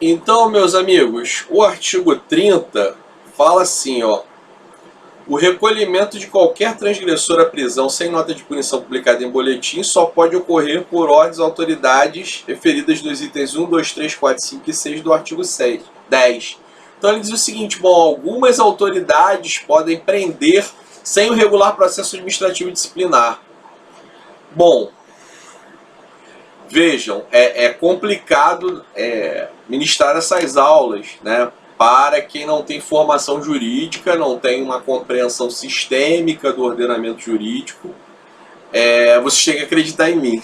Então, meus amigos, o artigo 30 fala assim, ó: o recolhimento de qualquer transgressor à prisão sem nota de punição publicada em boletim só pode ocorrer por ordens das autoridades referidas nos itens 1, 2, 3, 4, 5 e 6 do artigo 10. Então ele diz o seguinte: bom, algumas autoridades podem prender sem o regular processo administrativo disciplinar. Bom, vejam, é complicado ministrar essas aulas, né? Para quem não tem formação jurídica, não tem uma compreensão sistêmica do ordenamento jurídico, vocês têm que acreditar em mim,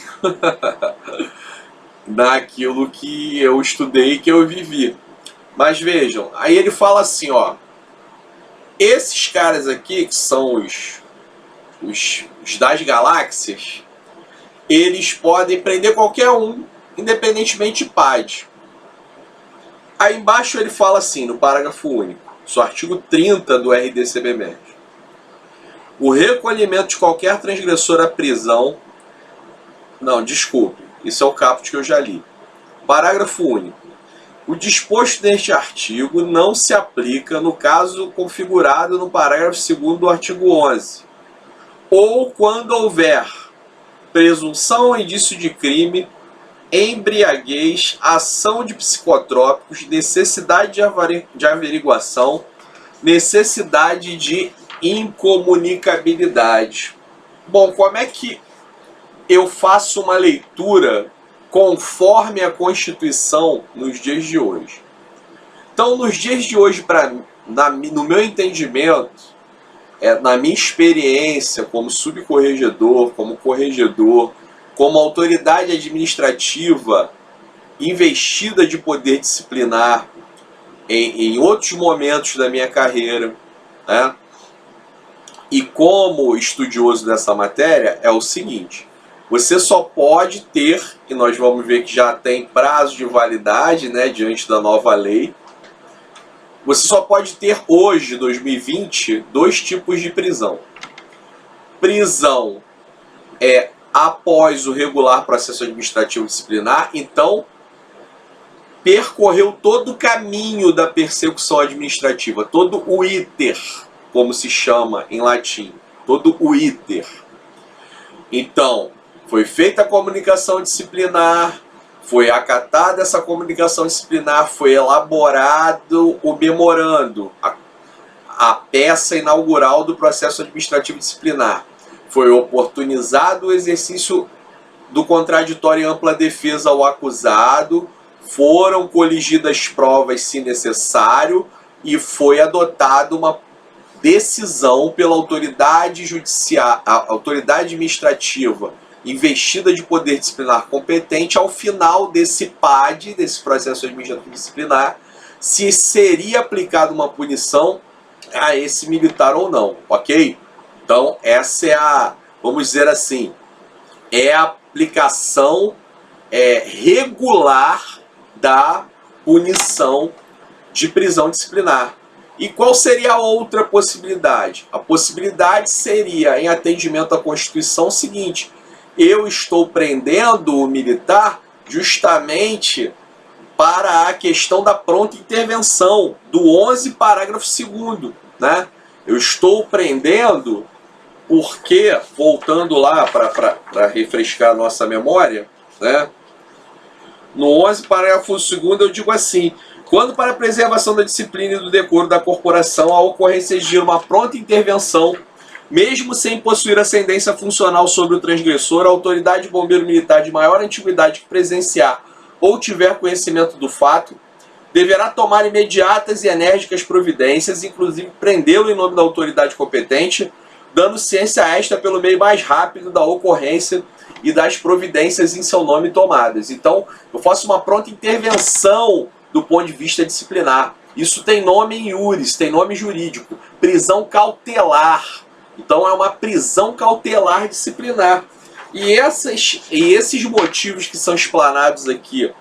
naquilo que eu estudei, que eu vivi. Mas vejam, aí ele fala assim, ó: esses caras aqui, que são os das galáxias, eles podem prender qualquer um, independentemente de PAD. Aí embaixo ele fala assim, no parágrafo único, no artigo 30 do RDCB-MED: o recolhimento de qualquer transgressor à prisão... Não, desculpe, isso é o caput que eu já li. Parágrafo único: o disposto neste artigo não se aplica no caso configurado no parágrafo 2º do artigo 11, ou quando houver presunção ou indício de crime, embriaguez, ação de psicotrópicos, necessidade de averiguação, necessidade de incomunicabilidade. Bom, como é que eu faço uma leitura conforme a Constituição nos dias de hoje? Então, nos dias de hoje, no meu entendimento, na minha experiência como subcorregedor, como corregedor, como autoridade administrativa investida de poder disciplinar em outros momentos da minha carreira, né? E como estudioso dessa matéria, é o seguinte: você só pode ter, e nós vamos ver que já tem prazo de validade, né, diante da nova lei, você só pode ter hoje, 2020, dois tipos de prisão. Prisão após o regular processo administrativo disciplinar, então percorreu todo o caminho da persecução administrativa, todo o iter, como se chama em latim, todo o iter. Então, foi feita a comunicação disciplinar, foi acatada essa comunicação disciplinar, foi elaborado o memorando, a peça inaugural do processo administrativo disciplinar. Foi oportunizado o exercício do contraditório em ampla defesa ao acusado, foram coligidas provas se necessário e foi adotada uma decisão pela autoridade judiciária, a autoridade administrativa investida de poder disciplinar competente ao final desse PAD, desse processo administrativo disciplinar, se seria aplicada uma punição a esse militar ou não, ok? Então, essa é vamos dizer assim, a aplicação regular da punição de prisão disciplinar. E qual seria a outra possibilidade? A possibilidade seria, em atendimento à Constituição, o seguinte: eu estou prendendo o militar justamente para a questão da pronta intervenção, do 11, parágrafo 2º, né? Eu estou prendendo porque, voltando lá para refrescar a nossa memória, né? No 11, parágrafo 2º, eu digo assim: quando para a preservação da disciplina e do decoro da corporação a ocorrência exigir uma pronta intervenção, mesmo sem possuir ascendência funcional sobre o transgressor, a autoridade de bombeiro militar de maior antiguidade que presenciar ou tiver conhecimento do fato, deverá tomar imediatas e enérgicas providências, inclusive prendê-lo em nome da autoridade competente, dando ciência a esta pelo meio mais rápido da ocorrência e das providências em seu nome tomadas. Então, eu faço uma pronta intervenção do ponto de vista disciplinar. Isso tem nome em iuris, tem nome jurídico: prisão cautelar. Então, é uma prisão cautelar disciplinar. E esses motivos que são explanados aqui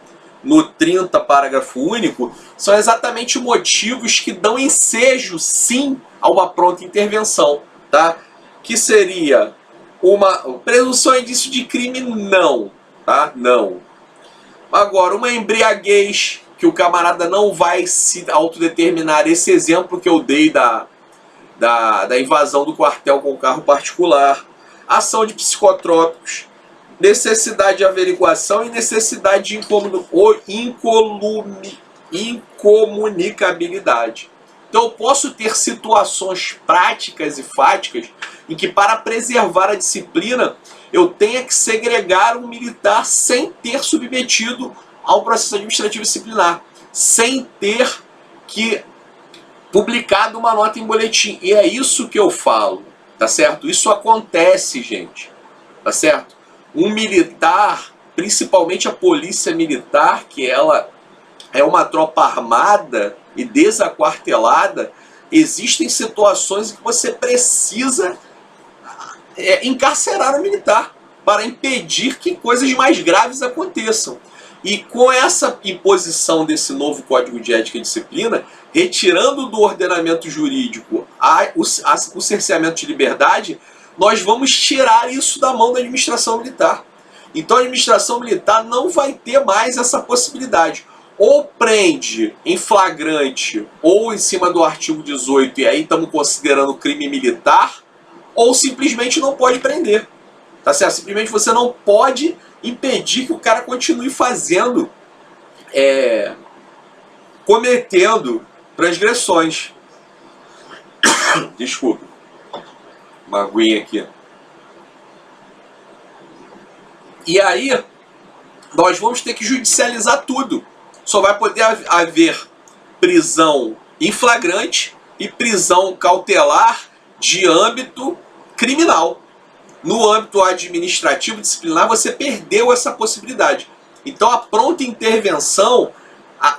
no 30, parágrafo único, são exatamente motivos que dão ensejo, sim, a uma pronta intervenção, tá? Que seria uma presunção e indício de crime, não, tá? Não. Agora, uma embriaguez, que o camarada não vai se autodeterminar. Esse exemplo que eu dei da invasão do quartel com carro particular, ação de psicotrópicos, necessidade de averiguação e necessidade de incomunicabilidade. Então eu posso ter situações práticas e fáticas em que, para preservar a disciplina, eu tenha que segregar um militar sem ter submetido ao processo administrativo disciplinar, sem ter que publicado uma nota em boletim. E é isso que eu falo, tá certo? Isso acontece, gente, tá certo? Um militar, principalmente a polícia militar, que ela é uma tropa armada e desaquartelada, existem situações em que você precisa encarcerar o militar para impedir que coisas mais graves aconteçam. E com essa imposição desse novo Código de Ética e Disciplina, retirando do ordenamento jurídico o cerceamento de liberdade, nós vamos tirar isso da mão da administração militar. Então a administração militar não vai ter mais essa possibilidade. Ou prende em flagrante ou em cima do artigo 18, e aí estamos considerando crime militar, ou simplesmente não pode prender. Tá certo? Simplesmente você não pode impedir que o cara continue fazendo, cometendo transgressões. Desculpa. Uma aguinha aqui. E aí, nós vamos ter que judicializar tudo. Só vai poder haver prisão em flagrante e prisão cautelar de âmbito criminal. No âmbito administrativo disciplinar, você perdeu essa possibilidade. Então a pronta intervenção,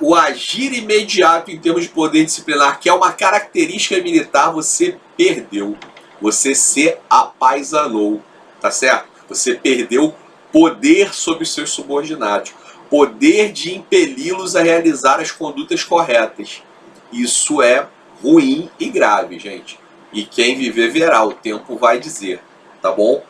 o agir imediato em termos de poder disciplinar, que é uma característica militar, você perdeu. Você se apaisanou, tá certo? Você perdeu poder sobre os seus subordinados, poder de impeli-los a realizar as condutas corretas. Isso é ruim e grave, gente. E quem viver verá, o tempo vai dizer, tá bom?